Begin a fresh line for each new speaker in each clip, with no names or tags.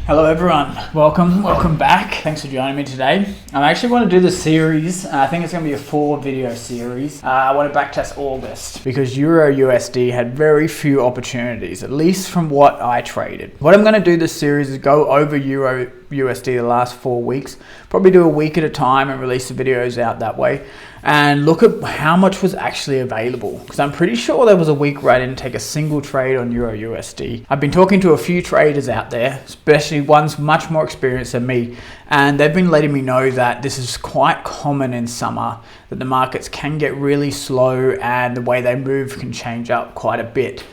Hello everyone, welcome back. Thanks for joining me today. I actually want to do this series. I think it's going to be a 4-video series. I want to backtest August because Euro USD had very few opportunities, at least from what I traded. What I'm going to do this series is go over Euro USD the last 4 weeks, probably do a week at a time and release the videos out that way, and look at how much was actually available, because I'm pretty sure there was a week where I didn't take a single trade on Euro USD. I've been talking to a few traders out there, especially ones much more experienced than me, and they've been letting me know that this is quite common in summer, that the markets can get really slow and the way they move can change up quite a bit.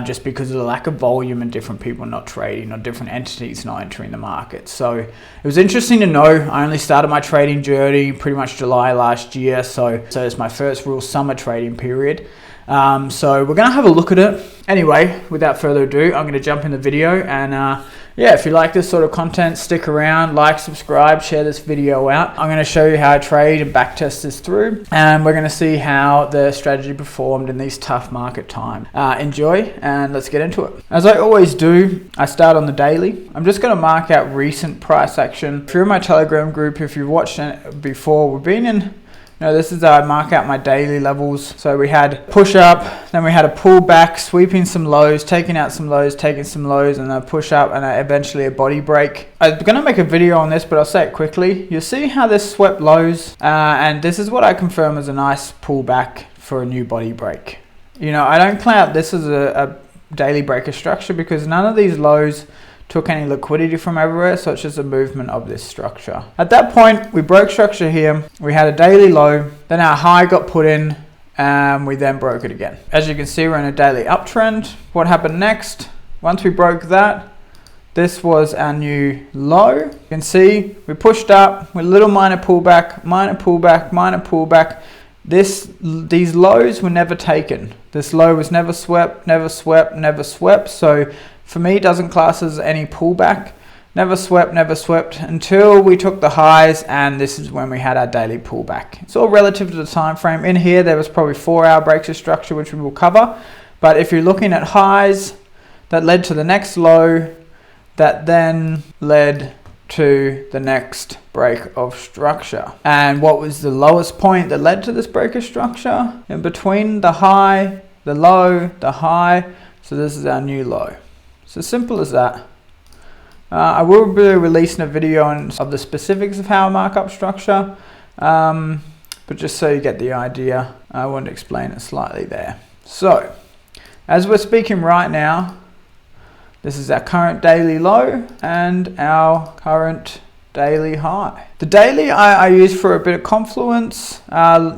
Just because of the lack of volume and different people not trading or different entities not entering the market. So it was interesting to know. I only started my trading journey pretty much July last year, so it's my first real summer trading period. So we're gonna have a look at it. Anyway, without further ado, I'm gonna jump in the video, and yeah, if you like this sort of content, stick around, like, subscribe, share this video out. I'm gonna show you how I trade and backtest this through, and we're gonna see how the strategy performed in these tough market times. Enjoy, and let's get into it. As I always do, I start on the daily. I'm just gonna mark out recent price action. If you're in my Telegram group, if you've watched it before, we've been in, this is how I mark out my daily levels. So we had push up, then we had a pull back, sweeping some lows, taking out some lows, taking some lows, and a push up, and eventually a body break. I'm gonna make a video on this, but I'll say it quickly. You'll see how this swept lows, and this is what I confirm as a nice pullback for a new body break. I don't count this as a daily breaker structure because none of these lows took any liquidity from everywhere, so it's just a movement of this structure. At that point, we broke structure here. We had a daily low, then our high got put in, and we then broke it again. As you can see, we're in a daily uptrend. What happened next? Once we broke that, this was our new low. You can see we pushed up with a little minor pullback, minor pullback, minor pullback. These lows were never taken. This low was never swept, never swept, never swept. So for me, it doesn't class as any pullback. Never swept until we took the highs, and this is when we had our daily pullback. It's all relative to the time frame. In here, there was probably 4-hour breaks of structure, which we will cover. But if you're looking at highs, that led to the next low, that then led to the next break of structure. And what was the lowest point that led to this break of structure? In between the high, the low, the high. So this is our new low. So simple as that. I will be releasing a video of the specifics of how I mark up structure, but just so you get the idea, I want to explain it slightly there. So, as we're speaking right now, this is our current daily low and our current daily high. The daily I use for a bit of confluence,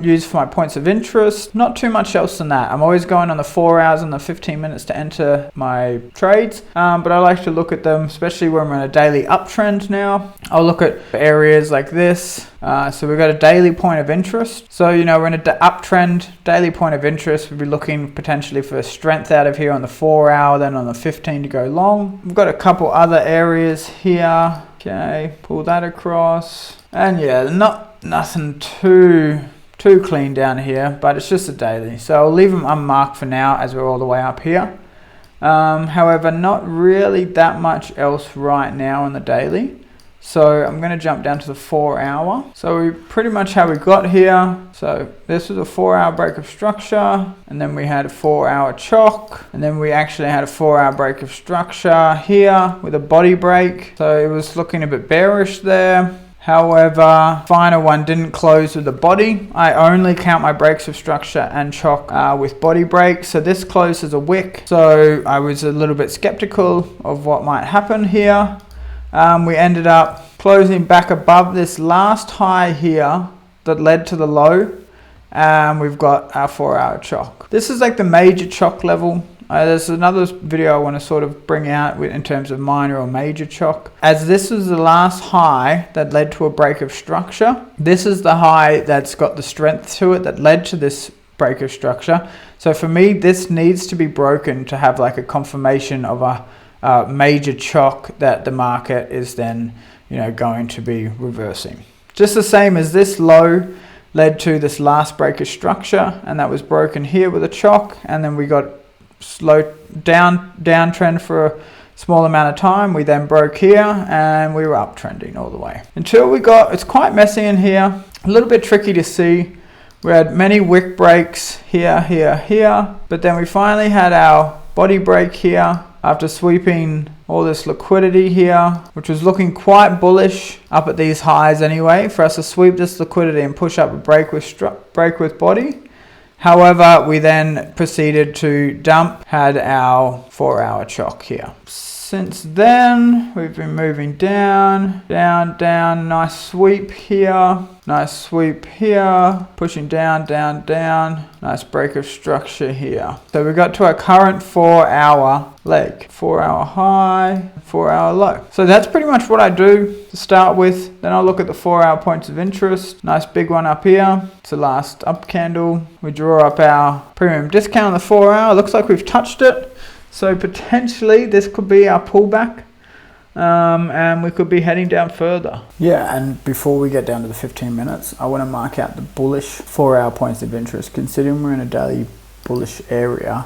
use for my points of interest, not too much else than that. I'm always going on the 4 hours and the 15 minutes to enter my trades, but I like to look at them, especially when we're in a daily uptrend now. I'll look at areas like this. So we've got a daily point of interest. So, we're in an uptrend, daily point of interest. We'll be looking potentially for strength out of here on the 4 hour, then on the 15 to go long. We've got a couple other areas here. Okay, pull that across. And yeah, nothing too clean down here, but it's just a daily. So I'll leave them unmarked for now as we're all the way up here. However, not really that much else right now on the daily. So I'm going to jump down to the 4 hour. So we pretty much how we got here. So this was a 4 hour break of structure, and then we had a 4 hour chock, and then we actually had a 4 hour break of structure here with a body break. So it was looking a bit bearish there. However, final one didn't close with the body. I only count my breaks of structure and chock with body breaks. So this closed as a wick. So I was a little bit skeptical of what might happen here. We ended up closing back above this last high here that led to the low, and we've got our 4 hour chock. This is like the major chock level. There's another video I want to sort of bring out in terms of minor or major chock. As this is the last high that led to a break of structure, this is the high that's got the strength to it that led to this break of structure. So for me, this needs to be broken to have like a confirmation of a major chock that the market is then going to be reversing. Just the same as this low led to this last break of structure, and that was broken here with a chock, and then we got slow downtrend for small amount of time. We then broke here and we were uptrending all the way until we got, it's quite messy in here, a little bit tricky to see. We had many wick breaks here, here, here, but then we finally had our body break here after sweeping all this liquidity here, which was looking quite bullish up at these highs anyway, for us to sweep this liquidity and push up a break with body. However, we then proceeded to dump, had our 4-hour chock here. Since then, we've been moving down, down, down, nice sweep here, pushing down, down, down, nice break of structure here. So we got to our current 4-hour leg, 4-hour high, 4-hour low. So that's pretty much what I do to start with. Then I'll look at the 4-hour points of interest. Nice big one up here. It's the last up candle. We draw up our premium discount on the 4-hour. Looks like we've touched it. So potentially this could be our pullback, and we could be heading down further. Yeah, and before we get down to the 15 minutes, I want to mark out the bullish 4-hour points of interest. Considering we're in a daily bullish area,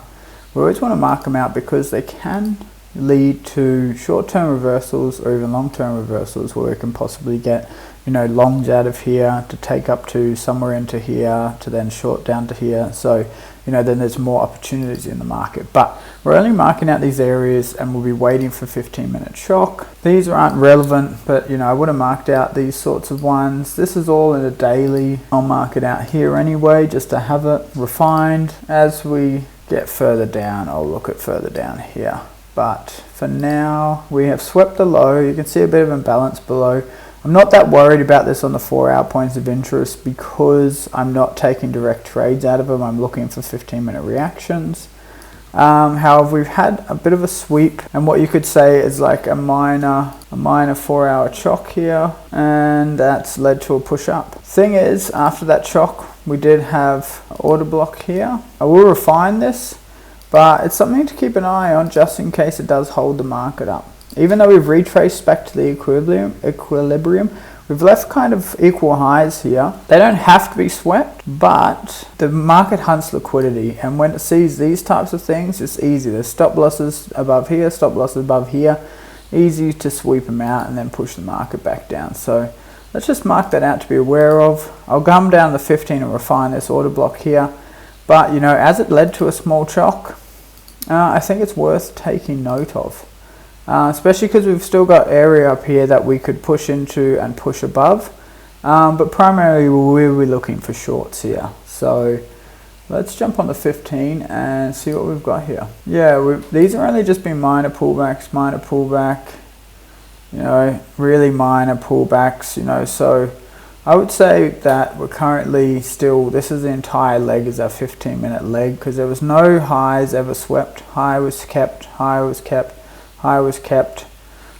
we always want to mark them out because they can lead to short-term reversals or even long-term reversals where we can possibly get, you know, longs out of here to take up to somewhere into here to then short down to here. So, you know, then there's more opportunities in the market. But we're only marking out these areas and we'll be waiting for 15-minute shock. These aren't relevant, but you know, I would have marked out these sorts of ones. This is all in a daily. I'll mark it out here anyway, just to have it refined. As we get further down, I'll look at further down here. But for now, we have swept the low. You can see a bit of imbalance below. I'm not that worried about this on the 4-hour points of interest because I'm not taking direct trades out of them. I'm looking for 15-minute reactions. However, we've had a bit of a sweep, and what you could say is like a minor 4-hour chock here, and that's led to a push up. Thing is, after that chock, we did have an order block here. I will refine this, but it's something to keep an eye on just in case it does hold the market up. Even though we've retraced back to the equilibrium, we've left kind of equal highs here. They don't have to be swept, but the market hunts liquidity, and when it sees these types of things, it's easy. There's stop losses above here, stop losses above here. Easy to sweep them out and then push the market back down. So let's just mark that out to be aware of. I'll come down the 15 and refine this order block here. But you know, as it led to a small chock, I think it's worth taking note of. Especially because we've still got area up here that we could push into and push above, but primarily we'll be looking for shorts here. So let's jump on the 15 and see what we've got here. Yeah, these are only just been minor pullbacks, you know, really minor pullbacks, you know. So I would say that we're currently still, this is the entire leg is our 15-minute leg, because there was no highs ever swept. High was kept, high was kept, high was kept.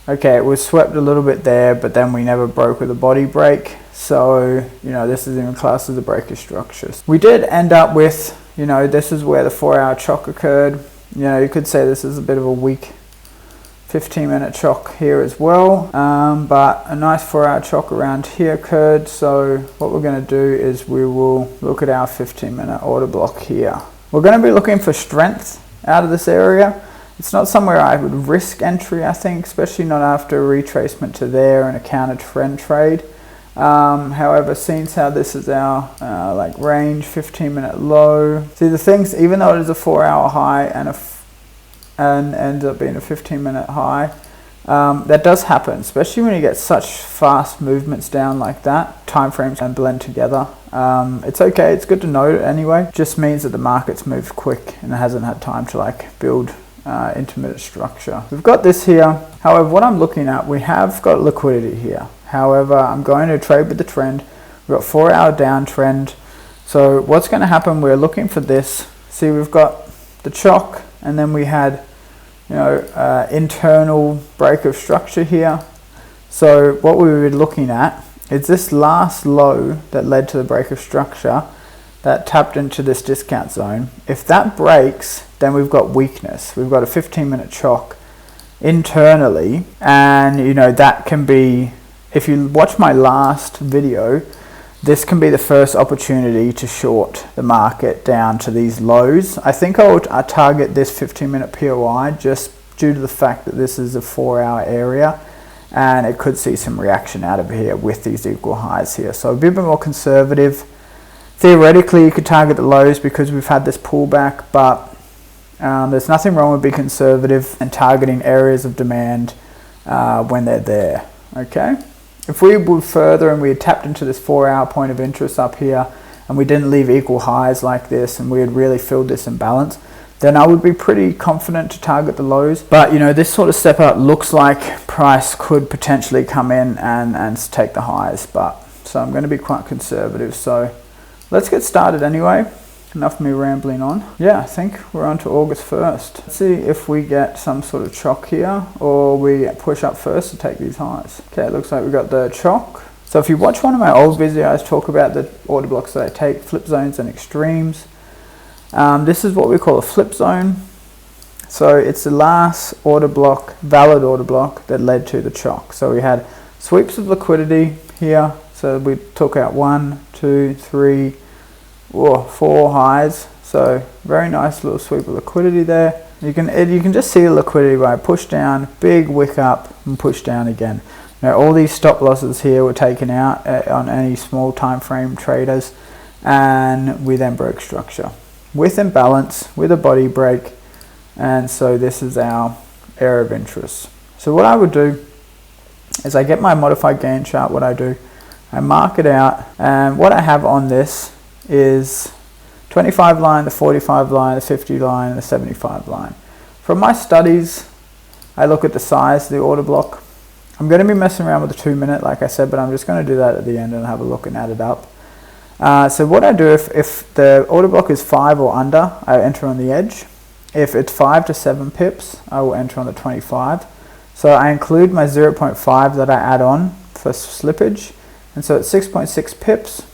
Okay, it was swept a little bit there, but then we never broke with a body break. So, you know, this is even classed as a break of structures. We did end up with, you know, this is where the 4-hour chock occurred. You know, you could say this is a bit of a weak 15-minute chock here as well. But a nice 4-hour chock around here occurred. So what we're going to do is we will look at our 15-minute order block here. We're going to be looking for strength out of this area. It's not somewhere I would risk entry, I think, especially not after a retracement to there and a counter trend trade. However, since how this is our like range 15-minute low. See, the things, even though it is a 4-hour high and ends up being a 15-minute high, that does happen, especially when you get such fast movements down like that. Time frames can blend together. It's okay, it's good to note it anyway. It just means that the market's moved quick and it hasn't had time to like build intermittent structure. We've got this here. However, what I'm looking at, we have got liquidity here. However, I'm going to trade with the trend. We've got 4-hour downtrend. So what's going to happen, we're looking for this. See, we've got the chock, and then we had, you know, internal break of structure here. So what we were looking at is this last low that led to the break of structure that tapped into this discount zone. If that breaks, then we've got weakness. We've got a 15-minute chock internally, and you know, that can be, if you watch my last video, this can be the first opportunity to short the market down to these lows. I think I'll target this 15-minute POI just due to the fact that this is a 4-hour area and it could see some reaction out of here with these equal highs here. So a bit more conservative. Theoretically, you could target the lows because we've had this pullback, but there's nothing wrong with being conservative and targeting areas of demand when they're there. Okay. If we were further and we had tapped into this 4-hour point of interest up here and we didn't leave equal highs like this and we had really filled this imbalance, then I would be pretty confident to target the lows. But you know, this sort of step up looks like price could potentially come in and take the highs, but so I'm going to be quite conservative. So let's get started anyway. Enough of me rambling on. Yeah, I think we're on to August 1st. Let's see if we get some sort of chock here or we push up first to take these highs. Okay, it looks like we got the chock. So if you watch one of my old videos, I talk about the order blocks that I take, flip zones and extremes. This is what we call a flip zone. So it's the last order block, valid order block that led to the chock. So we had sweeps of liquidity here. So we took out 1, 2, 3, 4 highs. So very nice little sweep of liquidity there. You can just see the liquidity by push down, big wick up and push down again. Now all these stop losses here were taken out on any small time frame traders, and we then broke structure with imbalance, with a body break, and so this is our area of interest. So what I would do is I get my modified gain chart. What I do, I mark it out, and what I have on this is 25 line, the 45 line, the 50 line, and the 75 line. From my studies, I look at the size of the order block. I'm going to be messing around with the 2 minute, like I said, but I'm just going to do that at the end and have a look and add it up. So what I do, if the order block is 5 or under, I enter on the edge. If it's 5 to 7 pips, I will enter on the 25. So I include my 0.5 that I add on for slippage, and so it's 6.6 pips,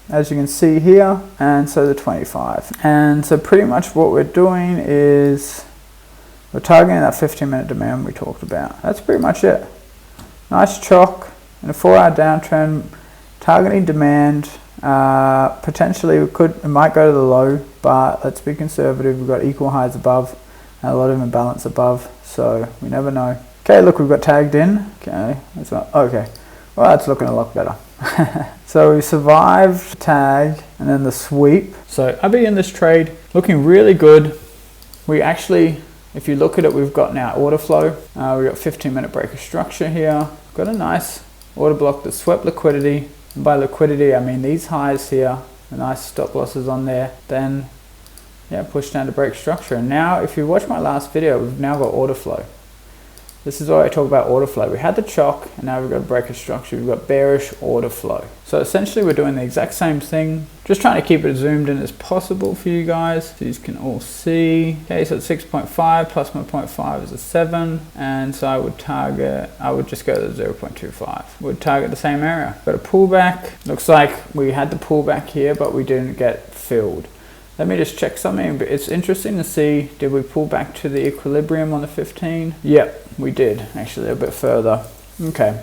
as you can see here, and so the 25. And so pretty much what we're doing is we're targeting that 15-minute demand we talked about. That's pretty much it. Nice chock in a 4-hour downtrend, targeting demand. Potentially it might go to the low, but let's be conservative. We've got equal highs above and a lot of imbalance above, so we never know. Okay, look, we've got tagged in. Okay, that's not, okay. Well, that's looking a lot better. So we survived the tag and then the sweep. So I'll be in this trade looking really good. We actually, if you look at it, we've got now order flow. We've got 15-minute break of structure here. Got a nice order block that swept liquidity. And by liquidity, I mean these highs here, the nice stop losses on there. Then, yeah, push down to break structure. And now, if you watch my last video, we've now got order flow. This is why I talk about order flow. We had the chock, and now we've got break of structure. We've got bearish order flow. So essentially, we're doing the exact same thing. Just trying to keep it as zoomed in as possible for you guys, so you can all see. Okay, so it's 6.5 plus my 0.5 is a 7, and so I would just go to 0.25. Would target the same area. Got a pullback. Looks like we had the pullback here, but we didn't get filled. Let me just check something. It's interesting to see, did we pull back to the equilibrium on the 15? Yep, we did, actually a bit further. Okay,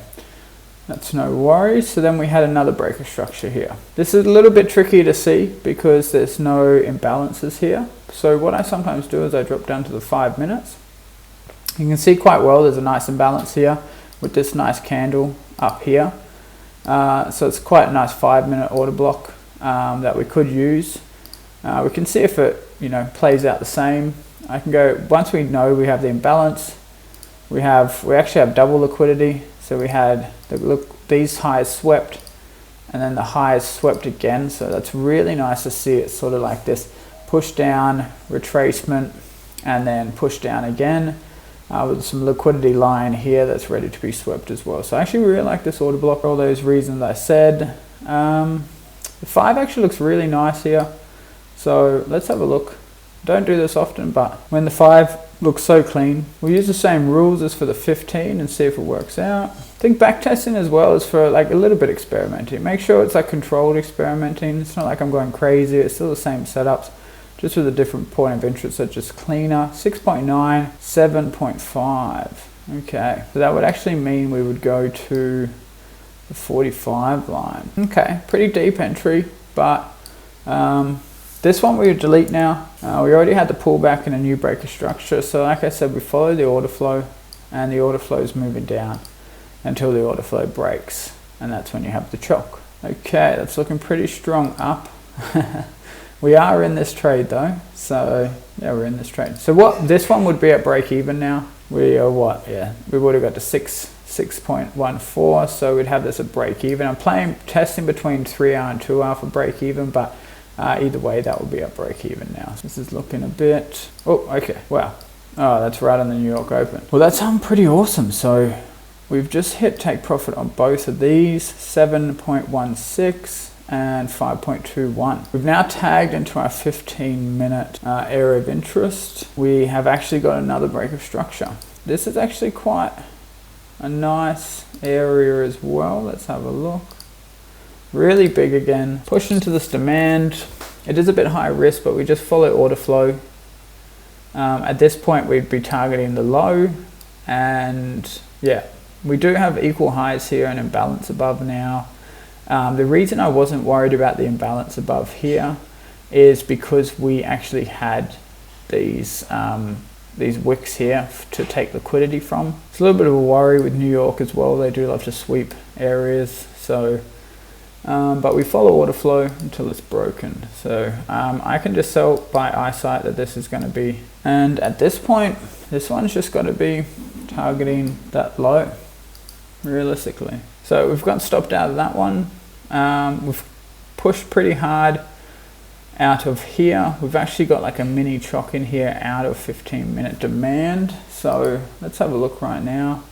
that's no worries. So then we had another break of structure here. This is a little bit tricky to see because there's no imbalances here. So what I sometimes do is I drop down to the 5 minutes. You can see quite well there's a nice imbalance here with this nice candle up here. So it's quite a nice 5-minute order block that we could use. We can see if it, plays out the same. I can go, once we know we have the imbalance, we actually have double liquidity. So we had these highs swept and then the highs swept again. So that's really nice to see it sort of like this push down, retracement, and then push down again with some liquidity line here that's ready to be swept as well. So I actually really like this order block for all those reasons I said. The 5 actually looks really nice here. So let's have a look. Don't do this often, but when the 5 looks so clean, we'll use the same rules as for the 15 and see if it works out. I think backtesting as well is for like a little bit experimenting. Make sure it's like controlled experimenting. It's not like I'm going crazy. It's still the same setups, just with a different point of interest, so just cleaner. 6.9, 7.5. Okay, so that would actually mean we would go to the 45 line. Okay, pretty deep entry, but This one we delete now. We already had the pullback in a new breaker structure. So like I said, we follow the order flow, and the order flow is moving down until the order flow breaks. And that's when you have the choke. Okay, that's looking pretty strong up. We are in this trade though. So yeah, we're in this trade. So what, this one would be at break even now. We are what? Yeah, we would have got to 6.14. So we'd have this at break even. I'm testing between 3-hour and 2-hour for break even, but either way, that would be at break even now. So this is looking a bit, oh, okay, wow. Oh, that's right on the New York Open. Well, that's pretty awesome. So we've just hit take profit on both of these, 7.16 and 5.21. We've now tagged into our 15-minute area of interest. We have actually got another break of structure. This is actually quite a nice area as well. Let's have a look. Really big again. Push into this demand. It is a bit high risk, but we just follow order flow. At this point, we'd be targeting the low, and yeah, we do have equal highs here and imbalance above now. The reason I wasn't worried about the imbalance above here is because we actually had these wicks here to take liquidity from. It's a little bit of a worry with New York as well. They do love to sweep areas, so but we follow order flow until it's broken. So I can just sell by eyesight that this is going to be, and at this point this one's just got to be targeting that low realistically. So we've got stopped out of that one. We've pushed pretty hard out of here. We've actually got like a mini chock in here out of 15-minute demand. So let's have a look right now.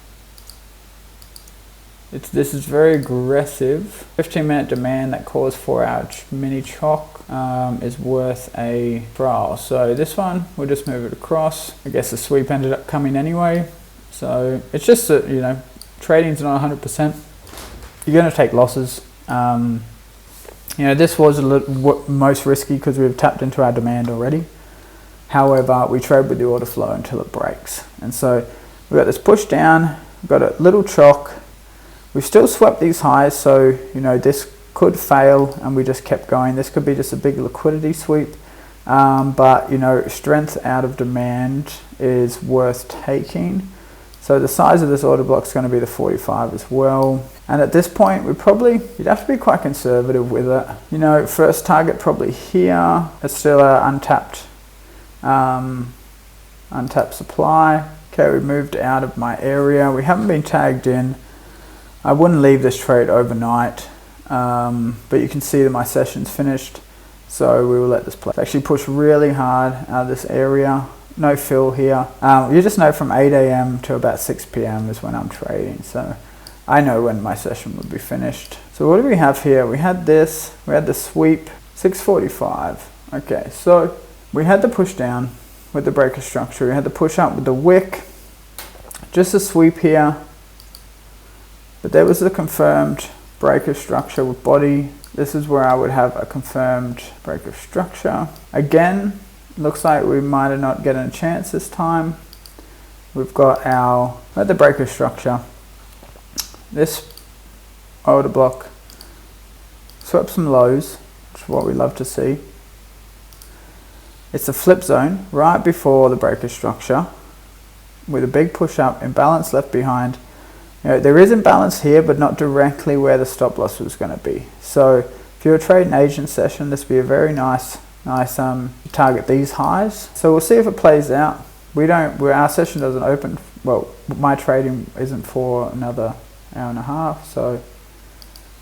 This is very aggressive. 15-minute demand that caused 4-hour mini chock is worth a trial. So this one, we'll just move it across. I guess the sweep ended up coming anyway. So it's just that, you know, trading's not 100%. You're going to take losses. You know, this was most risky because we've tapped into our demand already. However, we trade with the order flow until it breaks. And so we've got this push down, we've got a little chock. We've still swept these highs, so you know this could fail and we just kept going. This could be just a big liquidity sweep, but you know, strength out of demand is worth taking. So the size of this order block is going to be the 45 as well. And at this point, you'd have to be quite conservative with it. You know, first target probably here. It's still an untapped supply. Okay, we moved out of my area. We haven't been tagged in. I wouldn't leave this trade overnight, but you can see that my session's finished, so we will let this play. Actually push really hard out of this area. No fill here. You just know from 8 a.m. to about 6 p.m. is when I'm trading, so I know when my session would be finished. So what do we have here? We had this, we had the sweep, 645. Okay, so we had the push down with the breaker structure. We had the push up with the wick, just a sweep here. But there was the confirmed breaker structure with body. This is where I would have a confirmed breaker structure. Again, looks like we might have not gotten a chance this time. We've got the breaker structure. This order block swept some lows, which is what we love to see. It's a flip zone right before the breaker structure with a big push up, imbalance left behind. You know, there is imbalance here, but not directly where the stop loss was going to be. So if you're a trading Asian session, this would be a very nice target these highs. So we'll see if it plays out. Our session doesn't open, well, my trading isn't for another hour and a half, so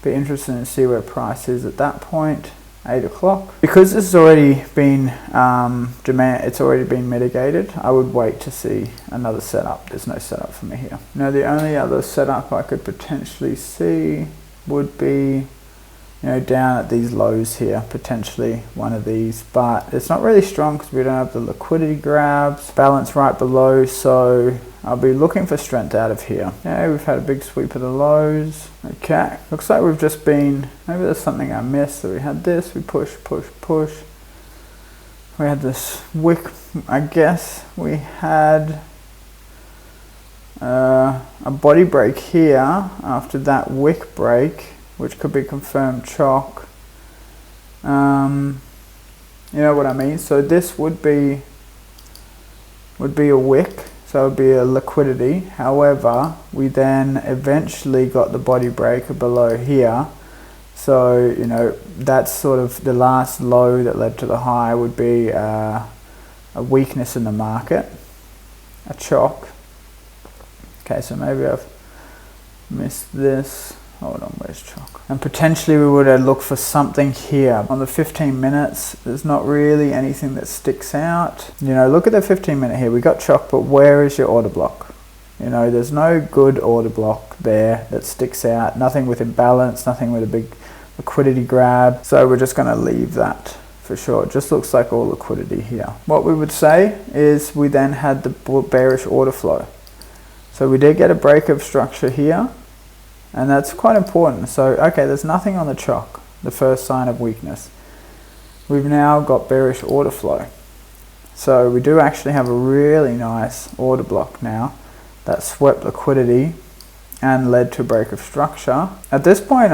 be interesting to see where price is at that point. 8 o'clock. Because this has already been it's already been mitigated, I would wait to see another setup. There's no setup for me here. Now the only other setup I could potentially see would be, you know, down at these lows here, potentially one of these, but it's not really strong because we don't have the liquidity grabs, balance right below, so I'll be looking for strength out of here. Yeah, we've had a big sweep of the lows. Okay, looks like we've just been, maybe there's something I missed. So we had this, we push. We had this wick, I guess. We had a body break here after that wick break, which could be confirmed chock. You know what I mean? So this would be a wick, so it would be a liquidity. However, we then eventually got the body breaker below here. So, you know, that's sort of the last low that led to the high would be a weakness in the market, a chock. Okay, so maybe I've missed this. Hold on, where's chock? And potentially we would have looked for something here. On the 15 minutes, there's not really anything that sticks out. You know, look at the 15 minute here. We got chock, but where is your order block? You know, there's no good order block there that sticks out. Nothing with imbalance, nothing with a big liquidity grab. So we're just gonna leave that for sure. It just looks like all liquidity here. What we would say is we then had the bearish order flow. So we did get a break of structure here, and that's quite important. So, okay, there's nothing on the chock, the first sign of weakness. We've now got bearish order flow. So we do actually have a really nice order block now that swept liquidity and led to a break of structure. At this point,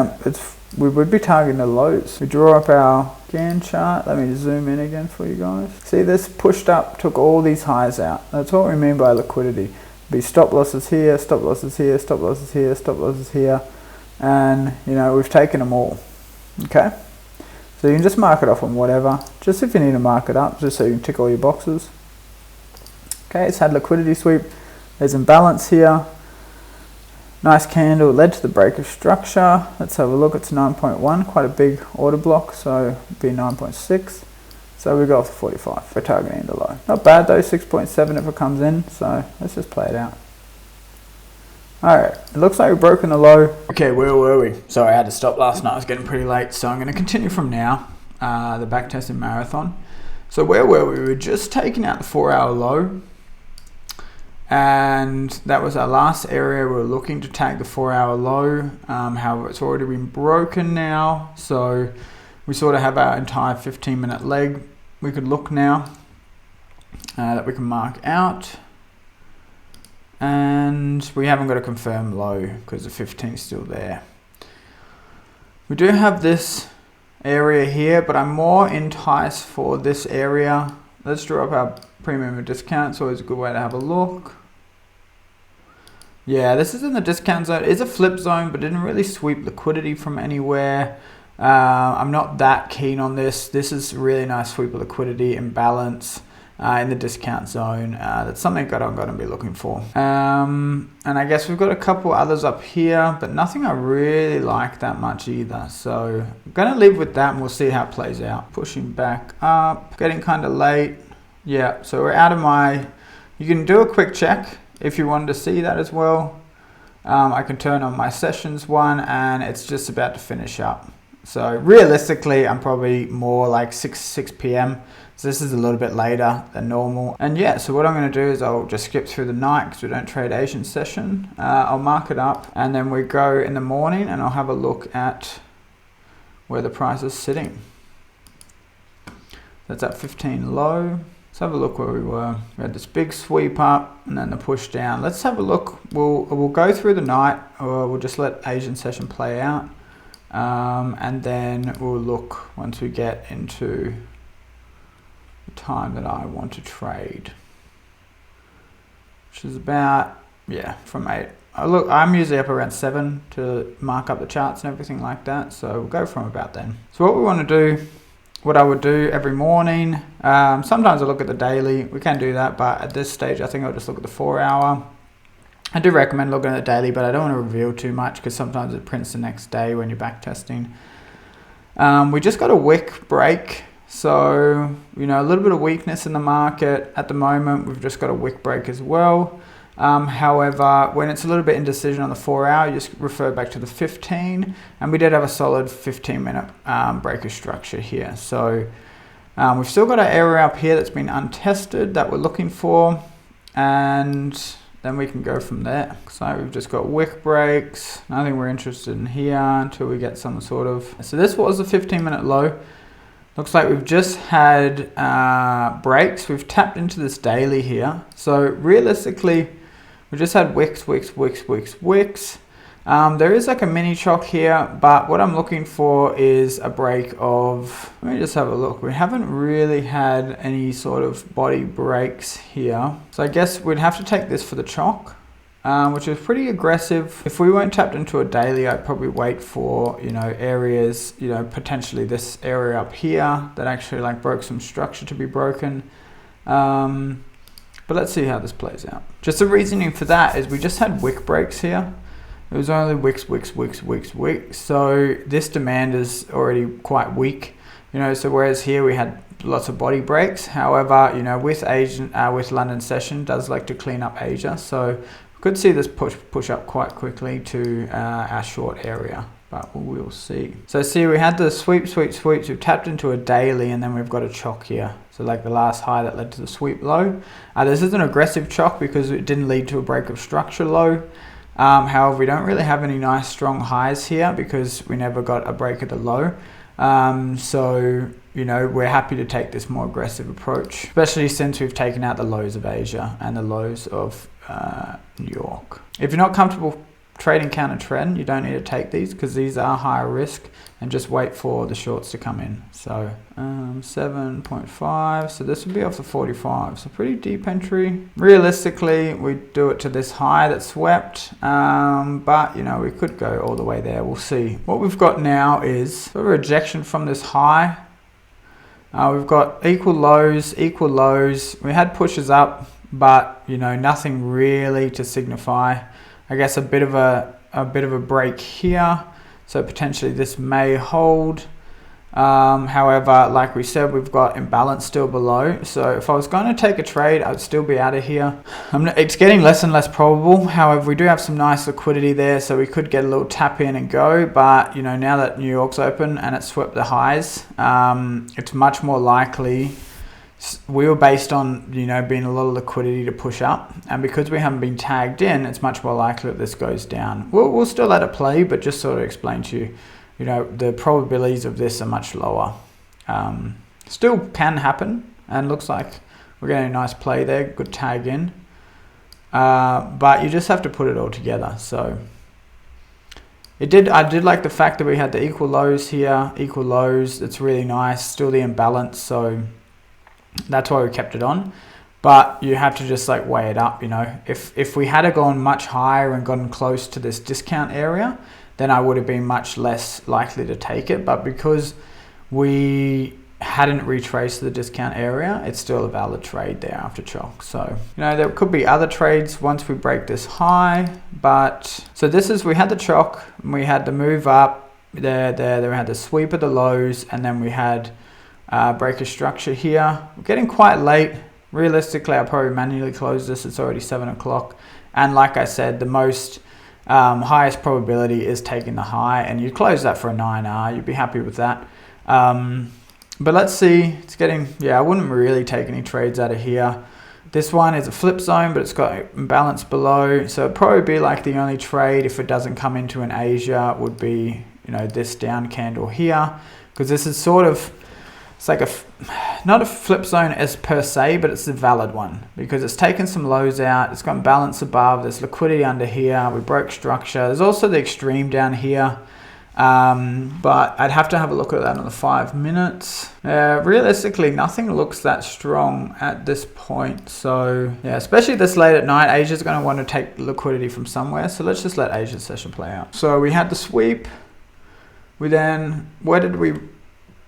we would be targeting the lows. We draw up our Gann chart. Let me zoom in again for you guys. See, this pushed up, took all these highs out. That's what we mean by liquidity. Be stop losses here, stop losses here, stop losses here, stop losses here, and you know, we've taken them all. Okay, so you can just mark it off on whatever, just if you need to mark it up, just so you can tick all your boxes. Okay, it's had liquidity sweep. There's imbalance here. Nice candle, led to the break of structure. Let's have a look. It's 9.1, quite a big order block, so it'd be 9.6. So we go off the 45. We're targeting the low. Not bad though, 6.7 if it comes in. So let's just play it out. Alright, it looks like we've broken the low. Okay, where were we? Sorry, I had to stop last night. I was getting pretty late. So I'm going to continue from now, the backtesting marathon. So where were we? We were just taking out the 4-hour low. And that was our last area. We were looking to tag the 4-hour low. However, it's already been broken now. So we sort of have our entire 15-minute leg. We could look now that we can mark out. And we haven't got a confirmed low because the 15 is still there. We do have this area here, but I'm more enticed for this area. Let's draw up our premium discount. It's always a good way to have a look. Yeah, this is in the discount zone. It's a flip zone, but didn't really sweep liquidity from anywhere. I'm not that keen on this. This is really nice sweep of liquidity imbalance in the discount zone. That's something that I'm going to be looking for. And I guess we've got a couple others up here, but nothing I really like that much either. So I'm going to leave with that and we'll see how it plays out. Pushing back up, getting kind of late. Yeah, so we're out of my, you can do a quick check if you wanted to see that as well. I can turn on my sessions one and it's just about to finish up. So realistically, I'm probably more like 6 p.m. So this is a little bit later than normal. And yeah, so what I'm going to do is I'll just skip through the night because we don't trade Asian session. I'll mark it up and then we go in the morning and I'll have a look at where the price is sitting. That's at 15 low. Let's have a look where we were. We had this big sweep up and then the push down. Let's have a look. We'll go through the night or we'll just let Asian session play out. And then we'll look once we get into the time that I want to trade, which is about, yeah, from 8. I'm usually up around 7 to mark up the charts and everything like that. So we'll go from about then. So what we want to do, what I would do every morning, sometimes I look at the daily. We can do that, but at this stage, I think I'll just look at the 4-hour. I do recommend looking at the daily, but I don't want to reveal too much because sometimes it prints the next day when you're back testing. We just got a wick break. So, you know, a little bit of weakness in the market at the moment. We've just got a wick break as well. However, when it's a little bit indecision on the 4-hour, you just refer back to the 15. And we did have a solid 15-minute breaker structure here. So we've still got our area up here that's been untested that we're looking for. And then we can go from there. So we've just got wick breaks. Nothing we're interested in here until we get some sort of... So this was a 15-minute low. Looks like we've just had breaks. We've tapped into this daily here. So realistically, we just had wicks, wicks, wicks, wicks, wicks. There is like a mini chock here, but what I'm looking for is a break of, let me just have a look. We haven't really had any sort of body breaks here. So I guess we'd have to take this for the chock, which is pretty aggressive. If we weren't tapped into a daily, I'd probably wait for, you know, areas, you know, potentially this area up here that actually like broke some structure to be broken. But let's see how this plays out. Just the reasoning for that is we just had wick breaks here. It was only wicks. So this demand is already quite weak, you know, so whereas here we had lots of body breaks. However, you know, with London session does like to clean up Asia. So we could see this push up quite quickly to our short area, but we'll see. So see, we had the sweeps. We've tapped into a daily and then we've got a chock here. So like the last high that led to the sweep low. This is an aggressive chock because it didn't lead to a break of structure low. However, we don't really have any nice strong highs here because we never got a break at the low. So, you know, we're happy to take this more aggressive approach, especially since we've taken out the lows of Asia and the lows of New York. If you're not comfortable trading counter trend, you don't need to take these because these are higher risk, and just wait for the shorts to come in. So 7.5, so this would be off the 45, so pretty deep entry. Realistically, we do it to this high that swept, but you know, we could go all the way there. We'll see. What we've got now is a rejection from this high. We've got equal lows. We had pushes up, but you know, nothing really to signify. I guess a bit of a break here, so potentially this may hold. However, like we said, we've got imbalance still below, so if I was going to take a trade, I'd still be out of here. It's getting less and less probable. However, we do have some nice liquidity there, so we could get a little tap in and go, but you know, now that New York's open and it's swept the highs, it's much more likely. We were based on, you know, being a lot of liquidity to push up, and because we haven't been tagged in, it's much more likely that this goes down. We'll still let it play, but just sort of explain to you, you know, the probabilities of this are much lower. Still can happen, and looks like we're getting a nice play there, good tag in, but you just have to put it all together. So I did like the fact that we had the equal lows here, equal lows. It's really nice. Still the imbalance, so that's why we kept it on. But you have to just like weigh it up, you know. If we had gone much higher and gotten close to this discount area, then I would have been much less likely to take it. But because we hadn't retraced the discount area, it's still a valid trade there after chock. So, you know, there could be other trades once we break this high. But so this is, we had the chock, we had the move up there, we had the sweep of the lows, and then we had break of structure here. We're getting quite late. Realistically, I'll probably manually close this. It's already 7 o'clock. And like I said, the most highest probability is taking the high, and you close that for a 9R. You'd be happy with that. But let's see. It's getting, yeah, I wouldn't really take any trades out of here. This one is a flip zone, but it's got imbalance below. So it'd probably be like the only trade, if it doesn't come into an Asia, would be, you know, this down candle here. Because this is sort of, it's like not a flip zone as per se, but it's a valid one because it's taken some lows out. It's got balance above. There's liquidity under here. We broke structure. There's also the extreme down here. But I'd have to have a look at that on the 5 minutes. Realistically, nothing looks that strong at this point. So yeah, especially this late at night, Asia's going to want to take liquidity from somewhere. So let's just let Asia's session play out. So we had the sweep. We then, where did we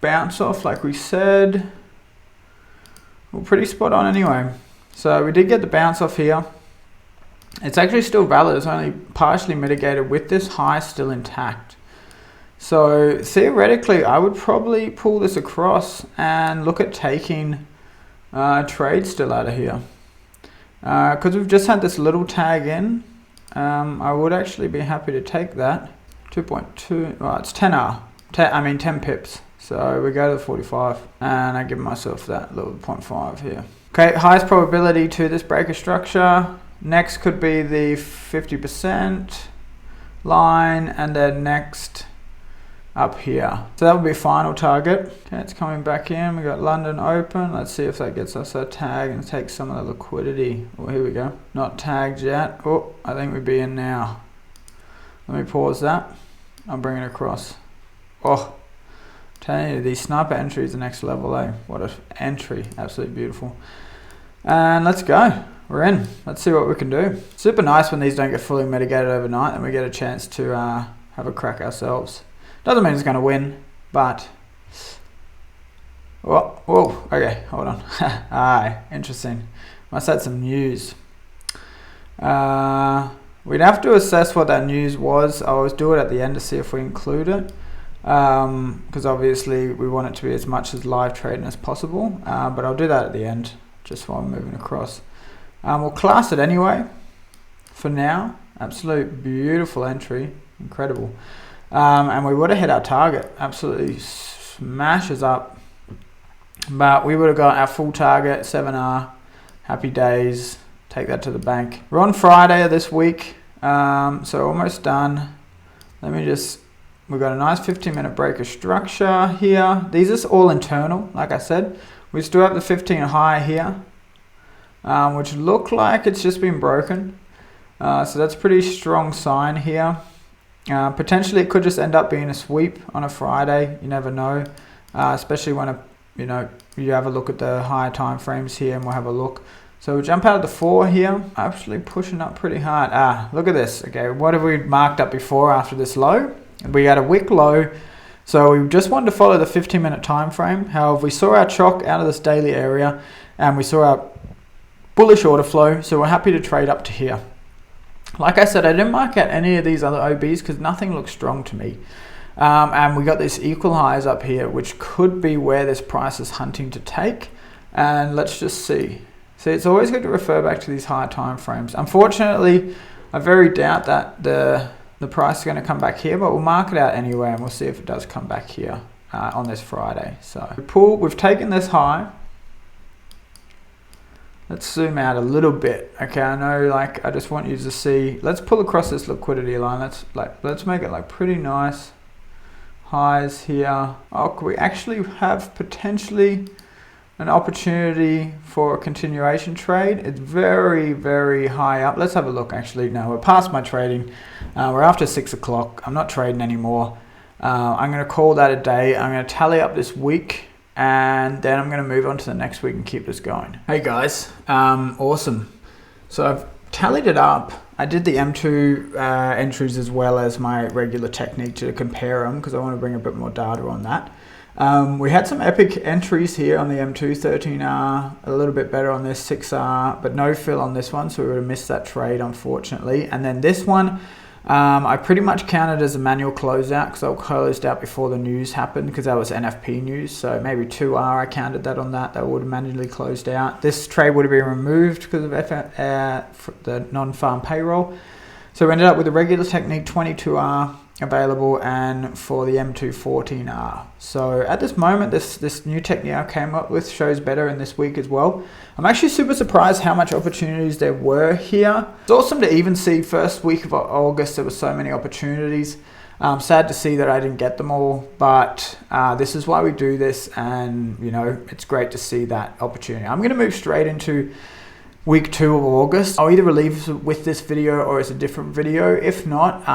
bounce off? Like we said, we're pretty spot on anyway. So we did get the bounce off here. It's actually still valid. It's only partially mitigated with this high still intact. So theoretically, I would probably pull this across and look at taking trades still out of here. Because we've just had this little tag in. I would actually be happy to take that. 2.2, well, it's 10R. 10 pips. So we go to the 45 and I give myself that little 0.5 here. Okay, highest probability to this breaker structure. Next could be the 50% line, and then next up here. So that would be final target. Okay, it's coming back in. We got London open. Let's see if that gets us a tag and takes some of the liquidity. Oh, here we go. Not tagged yet. Oh, I think we'd be in now. Let me pause that. I'll bring it across. Oh, telling you, these sniper entries are next level, eh? What an entry, absolutely beautiful. And let's go, we're in. Let's see what we can do. Super nice when these don't get fully mitigated overnight and we get a chance to have a crack ourselves. Doesn't mean it's gonna win, but, whoa, okay, hold on. Aye, interesting. Must have had some news. We'd have to assess what that news was. I always do it at the end to see if we include it. Because obviously we want it to be as much as live trading as possible, but I'll do that at the end just while I'm moving across. We'll class it anyway for now. Absolute beautiful entry, incredible. And we would have hit our target, absolutely smashes up, but we would have got our full target, 7R, happy days, take that to the bank. We're on Friday of this week, so almost done. Let me just, we've got a nice 15-minute break of structure here. These are all internal, like I said. We still have the 15 high here, which look like it's just been broken. So that's a pretty strong sign here. Potentially it could just end up being a sweep on a Friday. You never know, especially when you have a look at the higher time frames here, and we'll have a look. So we'll jump out of the 4 here, actually pushing up pretty hard. Look at this. Okay, what have we marked up before after this low? We got a wick low, so we just wanted to follow the 15-minute time frame. However, we saw our chalk out of this daily area, and we saw our bullish order flow, so we're happy to trade up to here. Like I said, I didn't mark out any of these other OBs because nothing looks strong to me. And we got this equal highs up here, which could be where this price is hunting to take. And let's just see. See, it's always good to refer back to these higher time frames. Unfortunately, I very doubt that the price is going to come back here, but we'll mark it out anyway, and we'll see if it does come back here on this Friday. So we've taken this high. Let's zoom out a little bit. Okay, I know, like, I just want you to see. Let's pull across this liquidity line. Let's make it like pretty nice highs here. Oh, could we actually have potentially an opportunity for a continuation trade? It's very, very high up. Let's have a look. Actually, no, we're past my trading. We're after 6 o'clock. I'm not trading anymore. I'm going to call that a day. I'm going to tally up this week, and then I'm going to move on to the next week and keep this going. Hey guys, awesome. So I've tallied it up. I did the M2 entries as well as my regular technique to compare them, because I want to bring a bit more data on that. We had some epic entries here on the M2, 13R, a little bit better on this 6R, but no fill on this one, so we would have missed that trade, unfortunately. And then this one, I pretty much counted as a manual closeout because I closed out before the news happened, because that was NFP news. So maybe 2R, I counted that on that would have manually closed out. This trade would have been removed because of the non-farm payroll. So we ended up with a regular technique 22R available, and for the M2 14R. So at this moment, this new technique I came up with shows better in this week as well. I'm actually super surprised how much opportunities there were here. It's awesome to even see first week of August there were so many opportunities. Sad to see that I didn't get them all, but this is why we do this, and it's great to see that opportunity. I'm going to move straight into week 2 of August. I'll either release with this video or it's a different video. If not,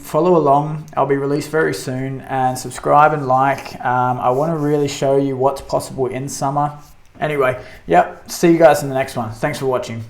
follow along. I'll be released very soon, and subscribe and like. I want to really show you what's possible in summer. Anyway, yep, see you guys in the next one. Thanks for watching.